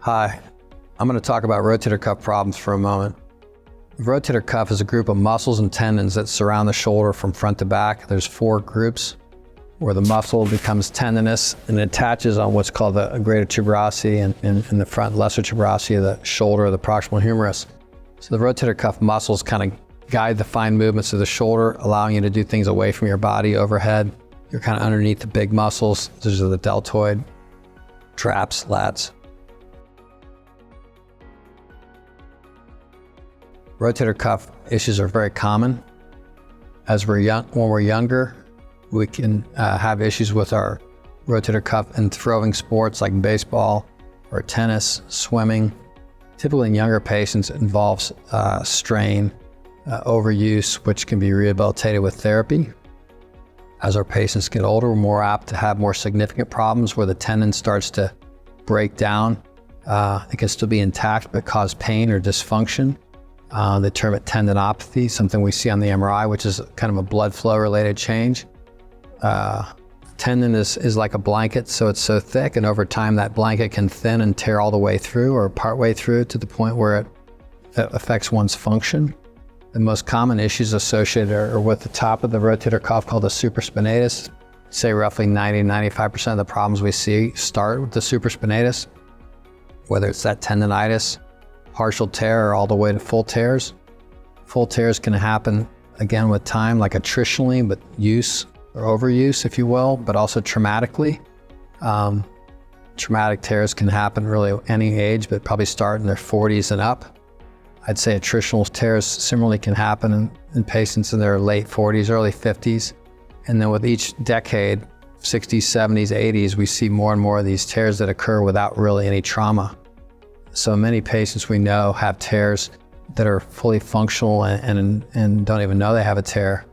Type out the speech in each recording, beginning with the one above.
Hi, I'm going to talk about rotator cuff problems for a moment. The rotator cuff is a group of muscles and tendons that surround the shoulder from front to back. There's 4 groups where the muscle becomes tendinous and attaches on what's called the greater tuberosity and in the front lesser tuberosity of the shoulder, the proximal humerus. So the rotator cuff muscles kind of guide the fine movements of the shoulder, allowing you to do things away from your body overhead. You're kind of underneath the big muscles. These are the deltoid, traps, lats. Rotator cuff issues are very common. When we're younger, we can have issues with our rotator cuff in throwing sports like baseball or tennis, swimming. Typically in younger patients, it involves strain, overuse, which can be rehabilitated with therapy. As our patients get older, we're more apt to have more significant problems where the tendon starts to break down. It can still be intact but cause pain or dysfunction. They term it tendinopathy, something we see on the MRI, which is kind of a blood flow related change. Tendon is like a blanket, so it's so thick, and over time that blanket can thin and tear all the way through or partway through to the point where it affects one's function. The most common issues associated are with the top of the rotator cuff called the supraspinatus. Say roughly 90-95% of the problems we see start with the supraspinatus, whether it's that tendinitis, partial tear, or all the way to full tears. Full tears can happen again with time, like attritionally, but use or overuse, if you will, but also traumatically. Traumatic tears can happen really at any age, but probably start in their 40s and up. I'd say attritional tears similarly can happen in patients in their late 40s, early 50s. And then with each decade, 60s, 70s, 80s, we see more and more of these tears that occur without really any trauma. So many patients we know have tears that are fully functional and don't even know they have a tear.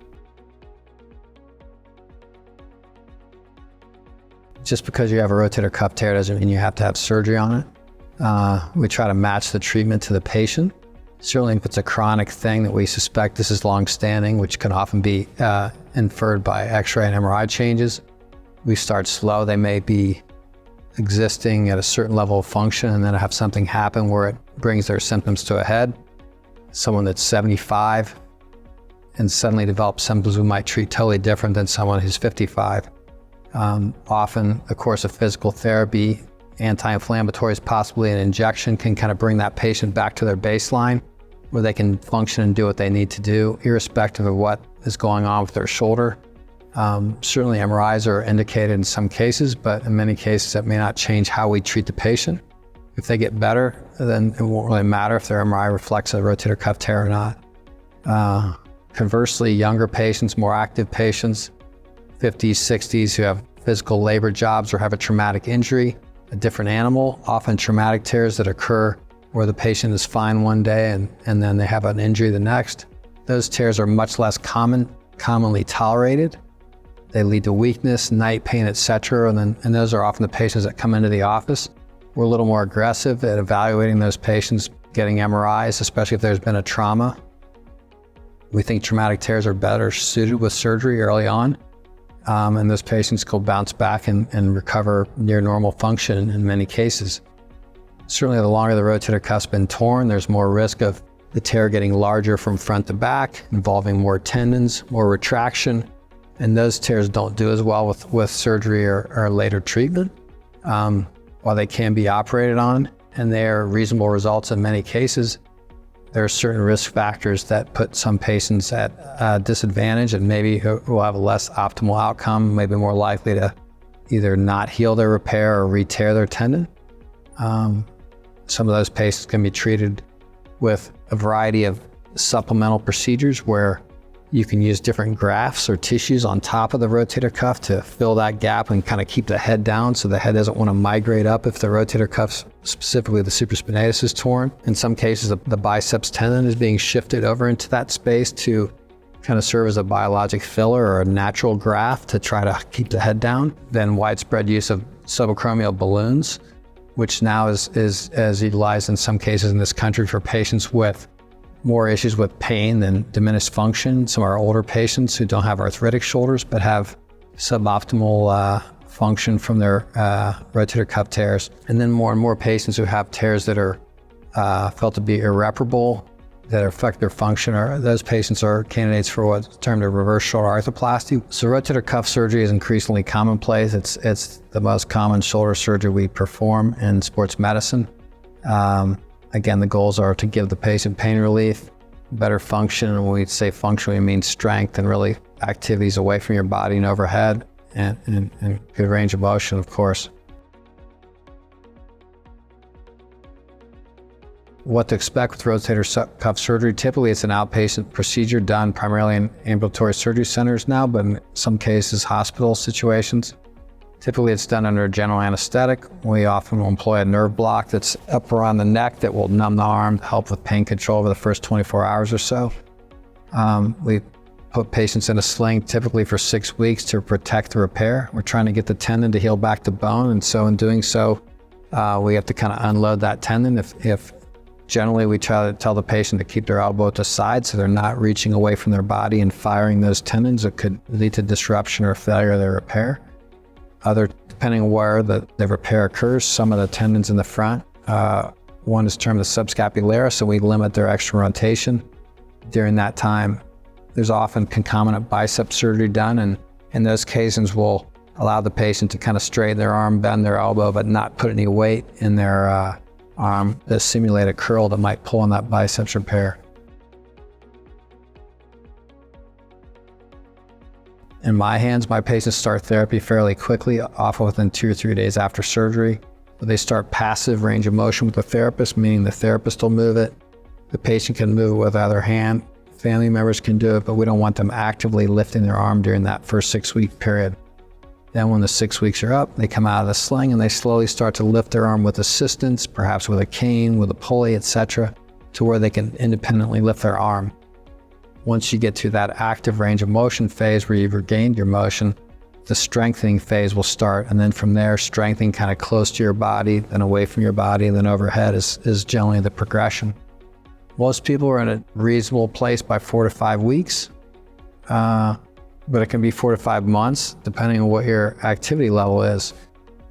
Just because you have a rotator cuff tear doesn't mean you have to have surgery on it. We try to match the treatment to the patient. Certainly if it's a chronic thing that we suspect this is long-standing, which can often be inferred by X-ray and MRI changes, we start slow. They may be existing at a certain level of function and then have something happen where it brings their symptoms to a head. Someone that's 75 and suddenly develops symptoms we might treat totally different than someone who's 55. Often the course of physical therapy, anti-inflammatories, possibly an injection, can kind of bring that patient back to their baseline where they can function and do what they need to do, irrespective of what is going on with their shoulder. Certainly MRIs are indicated in some cases, but in many cases that may not change how we treat the patient. If they get better, then it won't really matter if their MRI reflects a rotator cuff tear or not. Conversely, younger patients, more active patients, 50s, 60s, who have physical labor jobs or have a traumatic injury, a different animal, often traumatic tears that occur where the patient is fine one day and then they have an injury the next. Those tears are much less commonly tolerated. They lead to weakness, night pain, etc. And those are often the patients that come into the office. We're a little more aggressive at evaluating those patients, getting MRIs, especially if there's been a trauma. We think traumatic tears are better suited with surgery early on. And those patients will bounce back and recover near normal function in many cases. Certainly the longer the rotator cuff's been torn, there's more risk of the tear getting larger from front to back, involving more tendons, more retraction. And those tears don't do as well with surgery or later treatment. While they can be operated on, and they're reasonable results in many cases, there are certain risk factors that put some patients at disadvantage and maybe will have a less optimal outcome, maybe more likely to either not heal their repair or re-tear their tendon. Some of those patients can be treated with a variety of supplemental procedures where you can use different grafts or tissues on top of the rotator cuff to fill that gap and kind of keep the head down so the head doesn't want to migrate up if the rotator cuff, specifically the supraspinatus, is torn. In some cases, the biceps tendon is being shifted over into that space to kind of serve as a biologic filler or a natural graft to try to keep the head down. Then widespread use of subacromial balloons, which now is utilized in some cases in this country for patients with more issues with pain than diminished function. Some of our older patients who don't have arthritic shoulders but have suboptimal function from their rotator cuff tears. And then more and more patients who have tears that are felt to be irreparable, that affect their function, those patients are candidates for what's termed a reverse shoulder arthroplasty. So rotator cuff surgery is increasingly commonplace. It's the most common shoulder surgery we perform in sports medicine. Again, the goals are to give the patient pain relief, better function, and when we say function, we mean strength and really activities away from your body and overhead, and good range of motion, of course. What to expect with rotator cuff surgery. Typically, it's an outpatient procedure done primarily in ambulatory surgery centers now, but in some cases, hospital situations. Typically, it's done under general anesthetic. We often will employ a nerve block that's up around the neck that will numb the arm, help with pain control over the first 24 hours or so. We put patients in a sling typically for 6 weeks to protect the repair. We're trying to get the tendon to heal back to bone, and so in doing so, we have to kind of unload that tendon. If generally, we try to tell the patient to keep their elbow at the side so they're not reaching away from their body and firing those tendons that could lead to disruption or failure of their repair. Depending on where the repair occurs, some of the tendons in the front, one is termed the subscapularis, so we limit their extra rotation. During that time, there's often concomitant bicep surgery done, and in those cases, we'll allow the patient to kind of straighten their arm, bend their elbow, but not put any weight in their arm to simulate a curl that might pull on that biceps repair. In my hands, my patients start therapy fairly quickly, often within 2 or 3 days after surgery. They start passive range of motion with the therapist, meaning the therapist will move it. The patient can move it with either hand. Family members can do it, but we don't want them actively lifting their arm during that first 6-week period. Then when the 6 weeks are up, they come out of the sling and they slowly start to lift their arm with assistance, perhaps with a cane, with a pulley, etc., to where they can independently lift their arm. Once you get to that active range of motion phase where you've regained your motion, the strengthening phase will start, and then from there, strengthening kind of close to your body, then away from your body, and then overhead is generally the progression. Most people are in a reasonable place by 4 to 5 weeks, but it can be 4 to 5 months, depending on what your activity level is.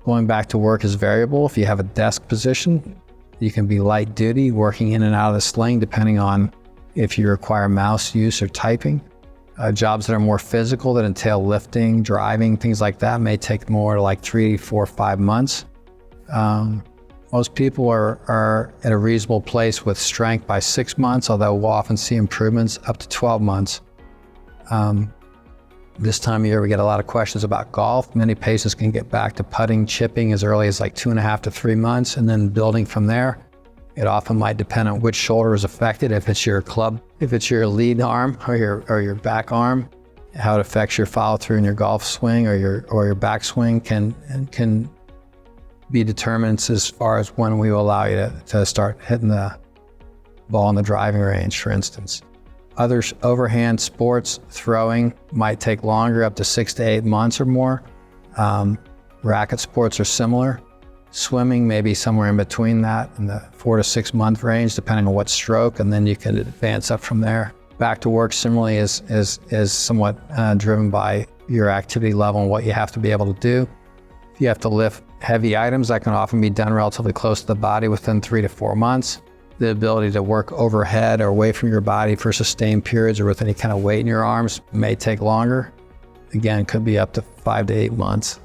Going back to work is variable. If you have a desk position, you can be light duty, working in and out of the sling, depending on if you require mouse use or typing. Jobs that are more physical, that entail lifting, driving, things like that, may take more like 3, 4, 5 months. Most people are at a reasonable place with strength by 6 months, although we'll often see improvements up to 12 months. This time of year, we get a lot of questions about golf. Many patients can get back to putting, chipping as early as like 2.5 to 3 months, and then building from there. It often might depend on which shoulder is affected. If it's your lead arm or your back arm, how it affects your follow through in your golf swing or your back swing can be determinants as far as when we will allow you to start hitting the ball in the driving range, for instance. Other overhand sports, throwing, might take longer, up to 6 to 8 months or more. Racket sports are similar. Swimming may be somewhere in between that, in the 4 to 6 month range, depending on what stroke, and then you can advance up from there. Back to work similarly is somewhat driven by your activity level and what you have to be able to do. If you have to lift heavy items, that can often be done relatively close to the body within 3 to 4 months. The ability to work overhead or away from your body for sustained periods or with any kind of weight in your arms may take longer. Again, it could be up to 5 to 8 months.